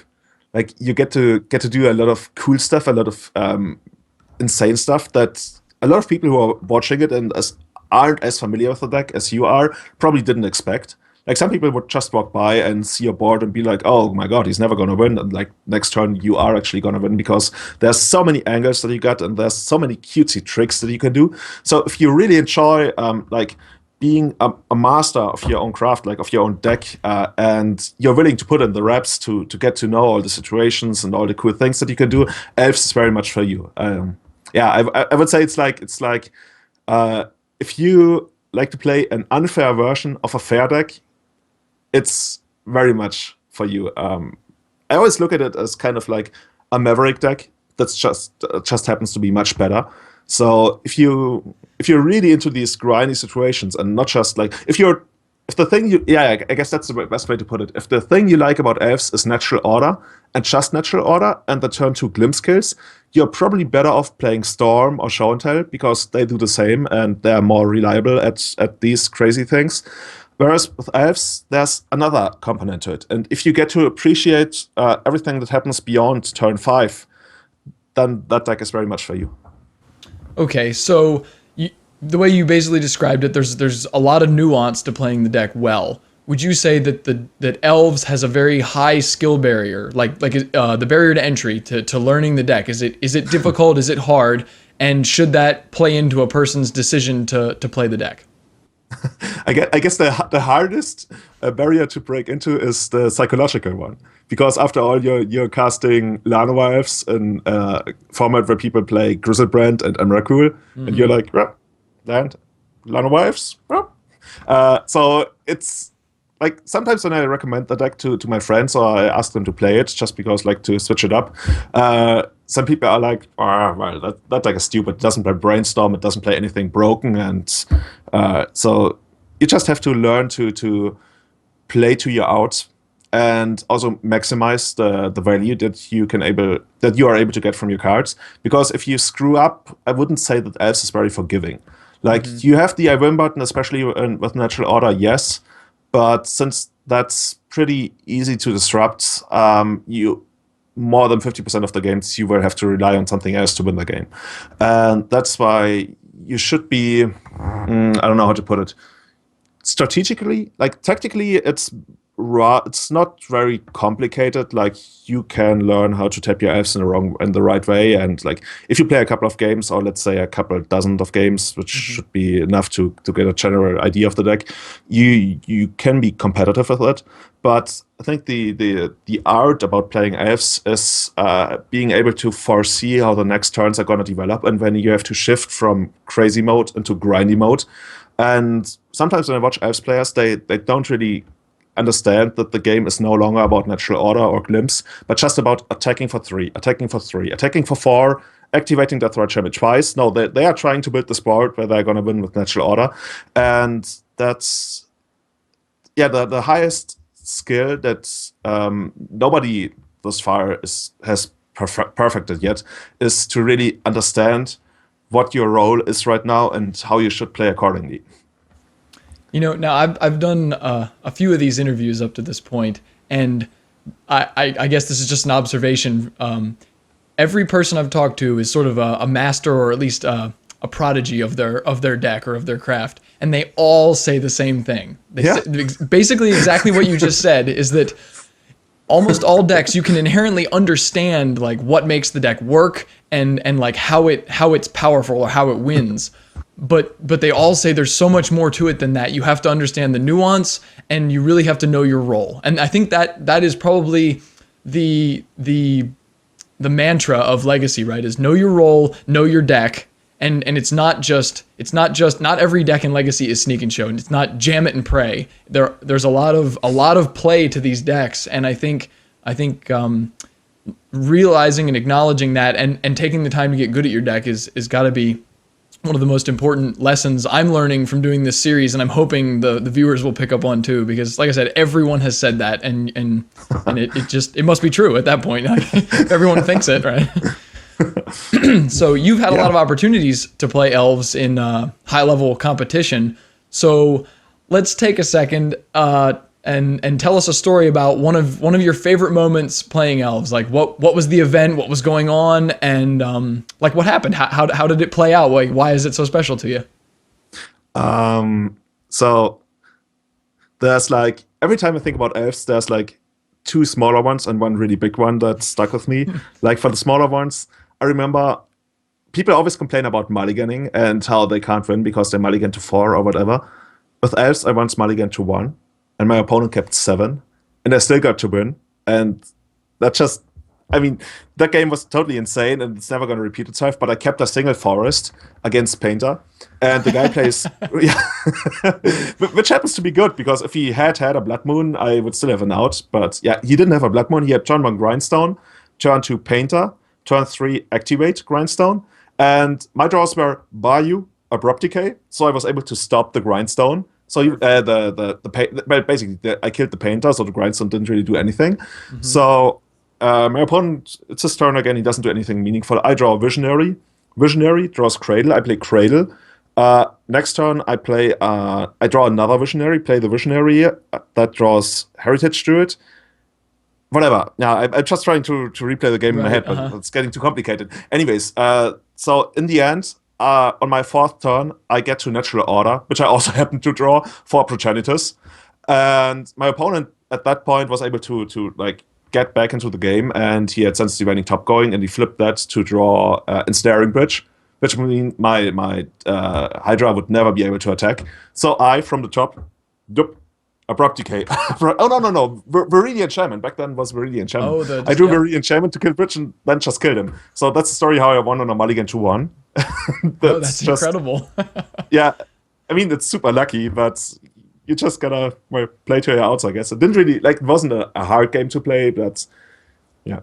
Like you get to do a lot of cool stuff, a lot of insane stuff that a lot of people who are watching it and aren't as familiar with the deck as you are probably didn't expect. Like some people would just walk by and see your board and be like, "Oh my god, he's never gonna win." And like next turn, you are actually gonna win because there's so many angles that you got and there's so many cutesy tricks that you can do. So if you really enjoy like being a master of your own craft, like of your own deck, and you're willing to put in the reps to get to know all the situations and all the cool things that you can do, Elves is very much for you. Yeah, I would say it's like if you like to play an unfair version of a fair deck, it's very much for you. I always look at it as kind of like a Maverick deck that's just happens to be much better. So if you're really into these grindy situations and not just like if the thing you I guess that's the best way to put it. If the thing you like about Elves is natural order and just natural order and the turn 2 glimpse kills, you're probably better off playing Storm or Show and Tell because they do the same and they're more reliable at these crazy things. Whereas with Elves, there's another component to it. And if you get to appreciate everything that happens beyond turn 5, then that deck is very much for you. Okay, so the way you basically described it, there's a lot of nuance to playing the deck well. Would you say that that Elves has a very high skill barrier, like the barrier to entry to learning the deck? Is it difficult? Is it hard? And should that play into a person's decision to play the deck? I guess the hardest barrier to break into is the psychological one, because after all, you're casting Llanowar Elves in a format where people play Griselbrand and Emrakul, and you're like, well, land Llanowar Elves. Well. So it's like sometimes when I recommend the deck to my friends or I ask them to play it just because like to switch it up, some people are like, oh, well, that deck is stupid. It doesn't play Brainstorm. It doesn't play anything broken. And so you just have to learn to play to your outs and also maximize the value that you are able to get from your cards. Because if you screw up, I wouldn't say that Elves is very forgiving. Like you have the I win button, especially with natural order, yes. But since that's pretty easy to disrupt, you more than 50% of the games you will have to rely on something else to win the game. And that's why you should be, I don't know how to put it, strategically, like tactically, it's not very complicated. Like you can learn how to tap your Elves in the right way, and like if you play a couple of games, or let's say a couple dozen of games, which should be enough to get a general idea of the deck, you can be competitive with it. But I think the art about playing Elves is being able to foresee how the next turns are going to develop, and when you have to shift from crazy mode into grindy mode. And sometimes when I watch Elves players, they don't really understand that the game is no longer about natural order or glimpse, but just about attacking for 3, attacking for 3, attacking for 4, activating their threat champion twice. No, they are trying to build this board where they're going to win with natural order. And that's, the highest skill that nobody thus far has perfected yet is to really understand what your role is right now and how you should play accordingly. You know, now I've done a few of these interviews up to this point, and I guess this is just an observation. Every person I've talked to is sort of a master, or at least a prodigy of their deck or of their craft, and they all say the same thing. They say, basically exactly what you just said is that almost all decks you can inherently understand like what makes the deck work and like how it's powerful or how it wins. But they all say there's so much more to it than that. You have to understand the nuance, and you really have to know your role. And I think that is probably the mantra of Legacy, right? Is know your role, know your deck, And it's not just not every deck in Legacy is Sneak and Show, and it's not jam it and pray. There's a lot of play to these decks, and I think realizing and acknowledging that and taking the time to get good at your deck is got to be one of the most important lessons I'm learning from doing this series, and I'm hoping the viewers will pick up on too, because like I said, everyone has said that, and it must be true at that point. Everyone thinks it, right? So you've had a lot of opportunities to play Elves in high level competition. So let's take a second and tell us a story about one of your favorite moments playing Elves. Like what was the event, what was going on, and like what happened? How did it play out? Why is it so special to you? So there's like, every time I think about Elves, there's like two smaller ones and one really big one that stuck with me. Like for the smaller ones, I remember people always complain about mulliganing and how they can't win because they mulligan to 4 or whatever. With Elves, I once mulliganed to 1, and my opponent kept 7, and I still got to win. And that just, I mean, that game was totally insane, and it's never going to repeat itself, but I kept a single forest against Painter, and the guy plays, which happens to be good, because if he had a Blood Moon, I would still have an out, but yeah, he didn't have a Blood Moon. He had turn 1 Grindstone, turn 2 Painter, turn 3 Activate Grindstone, and my draws were Bayou, Abrupt Decay, so I was able to stop the Grindstone. So basically, I killed the Painter, so the Grindstone didn't really do anything. Mm-hmm. So my opponent, it's his turn again, he doesn't do anything meaningful. I draw Visionary. Visionary draws Cradle. I play Cradle. Next turn, I draw another Visionary, play the Visionary. That draws Heritage Druid. Whatever. Yeah, I'm just trying to replay the game in my head, but it's getting too complicated. Anyways, so in the end, on my 4th turn, I get to Natural Order, which I also happen to draw for Progenitus. And my opponent at that point was able to like get back into the game, and he had Sensitive Divining Top going, and he flipped that to draw Ensnaring Bridge, which means my Hydra would never be able to attack. So I, from the top, Abrupt Decay. No. Viridian Shaman. Back then was Viridian Shaman. I drew Viridian Shaman to kill Bridge and then just killed him. So that's the story how I won on a mulligan 2-1. That's just incredible. Yeah, I mean, it's super lucky, but you just gotta play to your outs, I guess. It didn't really, like, it wasn't a hard game to play, but yeah.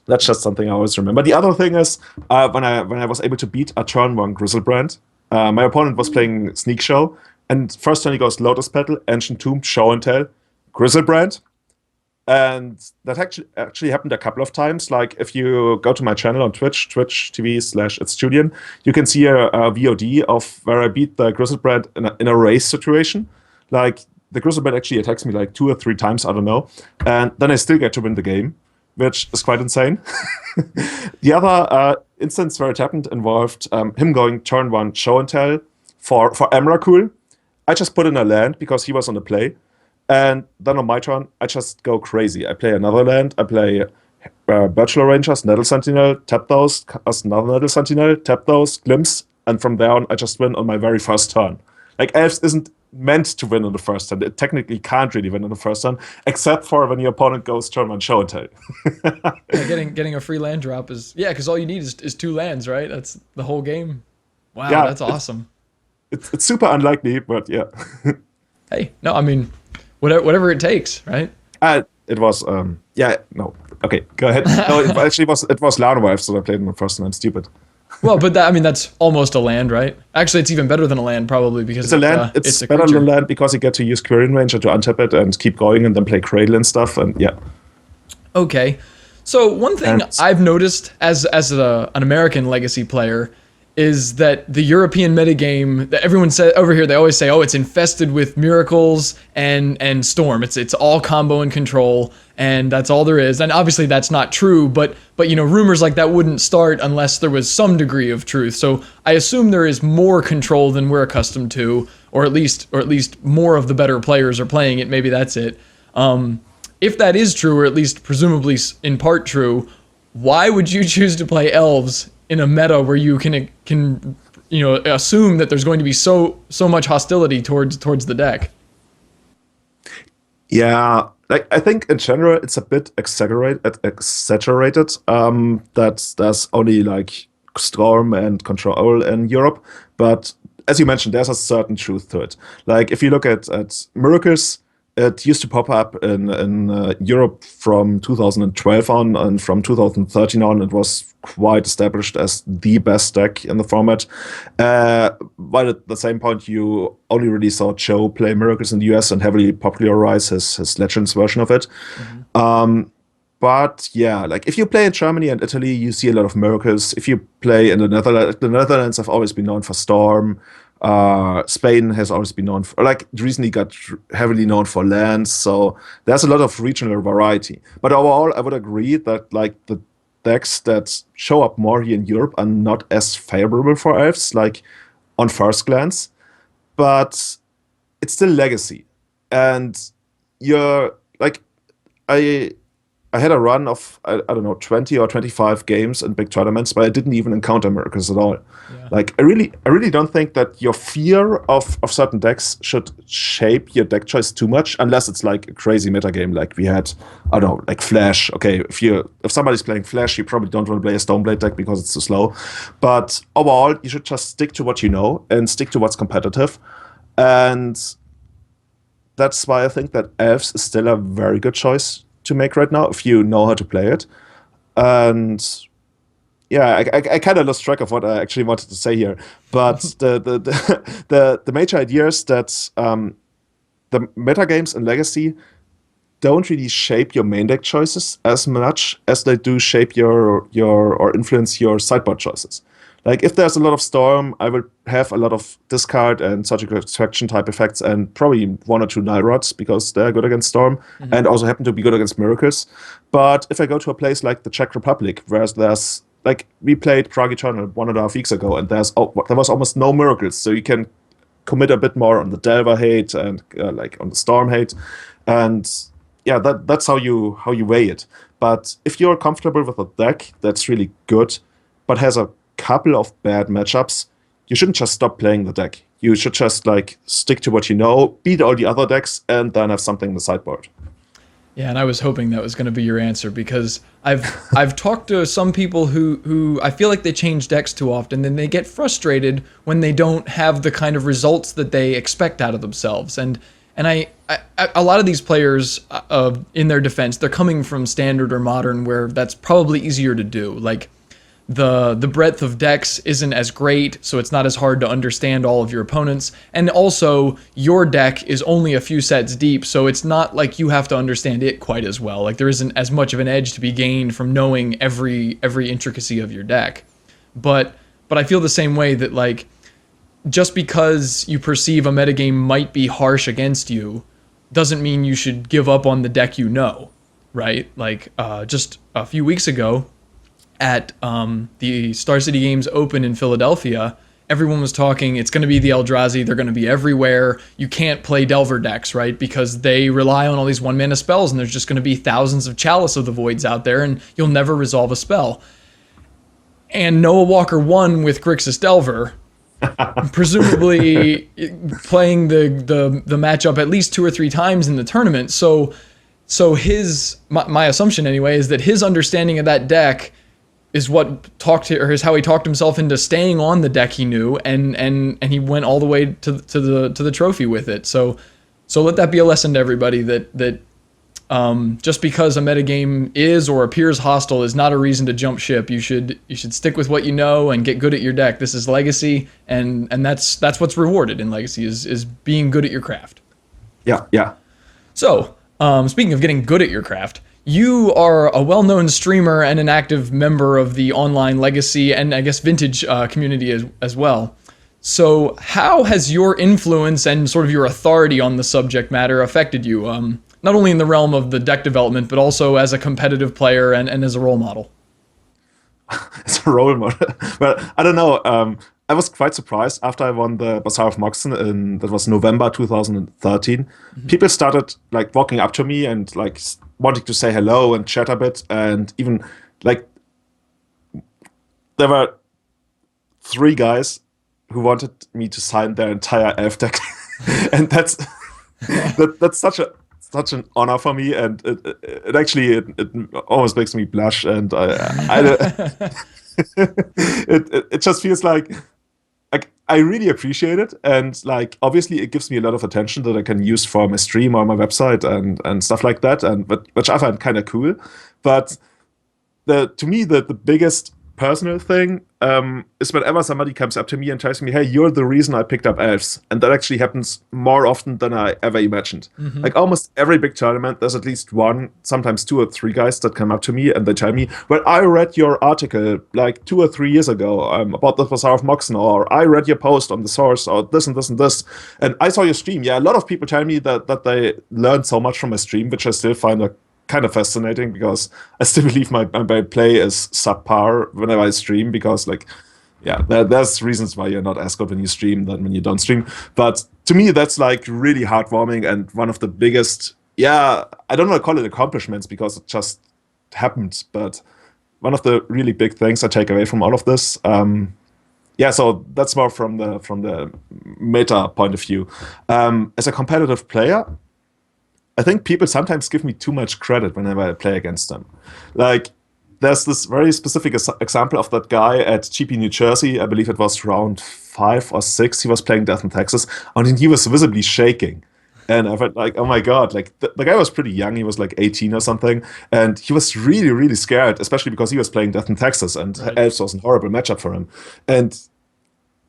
That's just something I always remember. The other thing is, when I was able to beat a turn 1 Grizzlebrand, my opponent was playing Sneak Show, and first turn he goes Lotus Petal, Ancient Tomb, Show and Tell, Grizzlebrand. And that actually happened a couple of times. Like, if you go to my channel on Twitch TV/itsjulian, you can see a VOD of where I beat the Grizzlebrand in a race situation. Like, the Grizzlebrand actually attacks me like 2 or 3 times, I don't know. And then I still get to win the game, which is quite insane. The other instance where it happened involved him going turn 1 Show and Tell for Emrakul. I just put in a land because he was on the play. And then on my turn, I just go crazy. I play another land. I play Bachelor Rangers, Nettle Sentinel, tap those, cast another Nettle Sentinel, tap those, Glimpse, and from there on, I just win on my very first turn. Like, Elves isn't meant to win on the first turn. It technically can't really win on the first turn, except for when your opponent goes turn 1 Show and Tell. Yeah, getting a free land drop is, because all you need is 2 lands, right? That's the whole game. Wow, yeah, that's awesome. It's super unlikely, but yeah. Hey, no, I mean, whatever it takes, right? It was, no. Okay, go ahead. No, it was Llanowar, so I played in the first and I'm stupid. Well, but that's almost a land, right? Actually, it's even better than a land, probably, because it's a land. It's better than land because you get to use Quirion Ranger to untap it and keep going and then play Cradle and stuff, and yeah. Okay. So one thing I've noticed as an American Legacy player is that the European metagame that everyone said over here, they always say, oh, it's infested with miracles and storm. It's all combo and control, and that's all there is. And obviously that's not true, but rumors like that wouldn't start unless there was some degree of truth. So I assume there is more control than we're accustomed to, or at least more of the better players are playing it. Maybe that's it. If that is true, or at least presumably in part true, why would you choose to play Elves in a meta where you can assume that there's going to be so much hostility towards the deck? Yeah, like, I think in general it's a bit exaggerated. That there's only like Storm and Control in Europe. But as you mentioned, there's a certain truth to it. Like if you look at Miracles, it used to pop up in Europe from 2012 on, and from 2013 on, it was quite established as the best deck in the format. But at the same point, you only really saw Joe play Miracles in the US and heavily popularize his Legends version of it. But yeah, like if you play in Germany and Italy, you see a lot of Miracles. If you play in the Netherlands have always been known for Storm. Spain has always been known for, like, recently got heavily known for lands. So there's a lot of regional variety. But overall, I would agree that like the decks that show up more here in Europe are not as favorable for Elves, like on first glance. But it's still legacy, and you're like, I had a run of I don't know 20 or 25 games in big tournaments, but I didn't even encounter Miracles at all. Yeah. Like I really don't think that your fear of certain decks should shape your deck choice too much, unless it's like a crazy meta game like we had. I don't know, like Flash. Okay, if somebody's playing Flash, you probably don't want to play a Stoneblade deck because it's too slow. But overall, you should just stick to what you know and stick to what's competitive. And that's why I think that Elves is still a very good choice to make right now if you know how to play it. And yeah, I kind of lost track of what I actually wanted to say here, but the major idea is that the metagames in Legacy don't really shape your main deck choices as much as they do shape your or influence your sideboard choices. Like if there's a lot of Storm, I will have a lot of discard and surgical extraction type effects, and probably one or two Null Rods because they're good against Storm and also happen to be good against Miracles. But if I go to a place like the Czech Republic, where there's like we played Prague Eternal 1.5 weeks ago, and there was almost no Miracles, so you can commit a bit more on the Delver hate and like on the Storm hate, and yeah, that's how you weigh it. But if you're comfortable with a deck that's really good, but has a couple of bad matchups, you shouldn't just stop playing the deck. You should just like stick to what you know, beat all the other decks, and then have something in the sideboard. Yeah, and I was hoping that was going to be your answer, because I've talked to some people who I feel like they change decks too often, and they get frustrated when they don't have the kind of results that they expect out of themselves. And I a lot of these players, in their defense, they're coming from standard or modern, where that's probably easier to do. Like the breadth of decks isn't as great, so it's not as hard to understand all of your opponents. And also, your deck is only a few sets deep, so it's not like you have to understand it quite as well. Like there isn't as much of an edge to be gained from knowing every intricacy of your deck. But I feel the same way, that like just because you perceive a metagame might be harsh against you doesn't mean you should give up on the deck you know, right? Like just a few weeks ago, at the Star City Games Open in Philadelphia, everyone was talking, it's going to be the Eldrazi, they're going to be everywhere. You can't play Delver decks, right? Because they rely on all these one-mana spells, and there's just going to be thousands of Chalice of the Voids out there, and you'll never resolve a spell. And Noah Walker won with Grixis Delver, presumably playing the matchup at least 2 or 3 times in the tournament. So my assumption anyway is that his understanding of that deck is how he talked himself into staying on the deck he knew, and he went all the way to the trophy with it. So let that be a lesson to everybody that just because a metagame is or appears hostile is not a reason to jump ship. You should stick with what you know and get good at your deck. This is Legacy, and that's what's rewarded in Legacy is being good at your craft. Yeah. So speaking of getting good at your craft, you are a well-known streamer and an active member of the online Legacy and I guess Vintage community as well. So how has your influence and sort of your authority on the subject matter affected you, not only in the realm of the deck development, but also as a competitive player and as a role model? As a role model? Well, I don't know. I was quite surprised after I won the Bazaar of Moxen that was November 2013. People started like walking up to me and like wanting to say hello and chat a bit, and even like there were 3 guys who wanted me to sign their entire elf deck, and that's such an honor for me, and it actually it almost makes me blush, and it just feels like I really appreciate it, and like obviously it gives me a lot of attention that I can use for my stream or my website and stuff like that, and which I find kind of cool. But to me the biggest personal thing is whenever somebody comes up to me and tells me, "Hey, you're the reason I picked up Elves," and that actually happens more often than I ever imagined. Like almost every big tournament, there's at least one, sometimes two or three guys that come up to me and they tell me, "Well, I read your article like 2 or 3 years ago about the Bazaar of Moxen," or "I read your post on the source," or this and this and this, and "I saw your stream." Yeah, a lot of people tell me that they learned so much from my stream, which I still find kind of fascinating, because I still believe my play is subpar whenever I stream, because like, yeah, there's reasons why you're not as good when you stream than when you don't stream. But to me, that's like really heartwarming and one of the biggest, I don't want to call it accomplishments because it just happened, but one of the really big things I take away from all of this. So that's more from the meta point of view. As a competitive player, I think people sometimes give me too much credit whenever I play against them. Like, there's this very specific example of that guy at GP New Jersey. I believe it was round 5 or 6. He was playing Death in Texas, and he was visibly shaking. And I felt like, oh my god, like the guy was pretty young. He was like 18 or something, and he was really, really scared, especially because he was playing Death in Texas, and Elves was a horrible matchup for him. And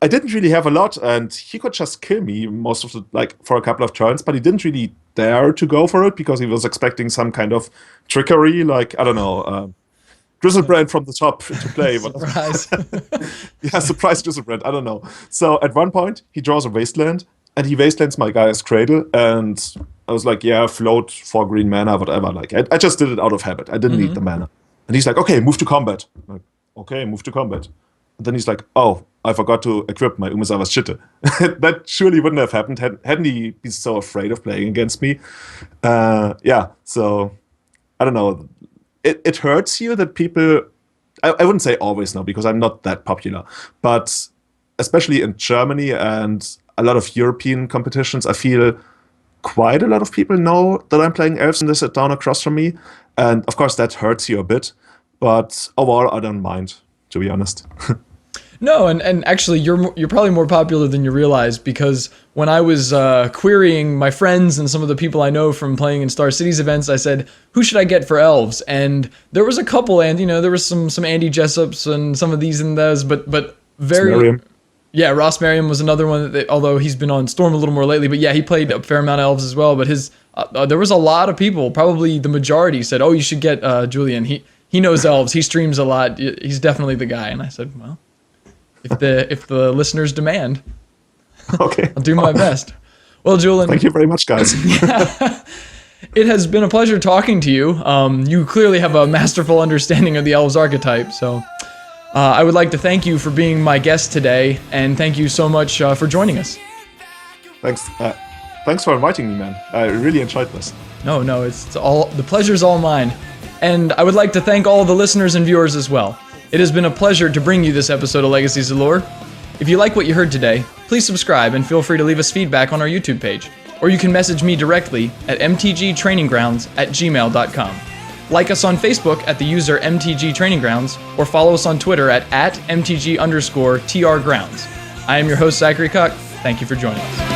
I didn't really have a lot, and he could just kill me most of the, like, for a couple of turns, but he didn't really dare to go for it because he was expecting some kind of trickery, like, I don't know, Drizzlebrand from the top to play. Surprise. Yeah, surprise Drizzlebrand, I don't know. So at one point, he draws a Wasteland, and he Wastelands my guy's Cradle, and I was like, yeah, float for green mana, whatever. Like, I just did it out of habit. I didn't need the mana. And he's like, okay, move to combat. I'm like, okay, move to combat. And then he's like, oh, I forgot to equip my Umezawa's Chitte. That surely wouldn't have happened hadn't he been so afraid of playing against me. So I don't know. It hurts you that people, I wouldn't say always now, because I'm not that popular, but especially in Germany and a lot of European competitions, I feel quite a lot of people know that I'm playing Elves and they sit down across from me. And of course that hurts you a bit, but overall I don't mind, to be honest. No, and actually, you're probably more popular than you realize, because when I was querying my friends and some of the people I know from playing in Star Cities events, I said, who should I get for Elves? And there was a couple, and there was some Andy Jessups and some of these and those, but very... Merriam. Yeah, Ross Merriam was another one, although he's been on Storm a little more lately, but yeah, he played a fair amount of Elves as well, but there was a lot of people, probably the majority, said, oh, you should get Julian. He knows Elves, he streams a lot, he's definitely the guy. And I said, well... If the listeners demand, okay, I'll do my best. Well, Julian, thank you very much, guys. It has been a pleasure talking to you. You clearly have a masterful understanding of the Elves archetype, so I would like to thank you for being my guest today, and thank you so much for joining us. Thanks. Thanks for inviting me, man. I really enjoyed this. No, it's all, the pleasure's all mine. And I would like to thank all the listeners and viewers as well. It has been a pleasure to bring you this episode of Legacies of Allure. If you like what you heard today, please subscribe and feel free to leave us feedback on our YouTube page. Or you can message me directly at mtgtraininggrounds@gmail.com. Like us on Facebook at the user mtgtraininggrounds, or follow us on Twitter at mtg_trgrounds. I am your host, Zachary Cuck. Thank you for joining us.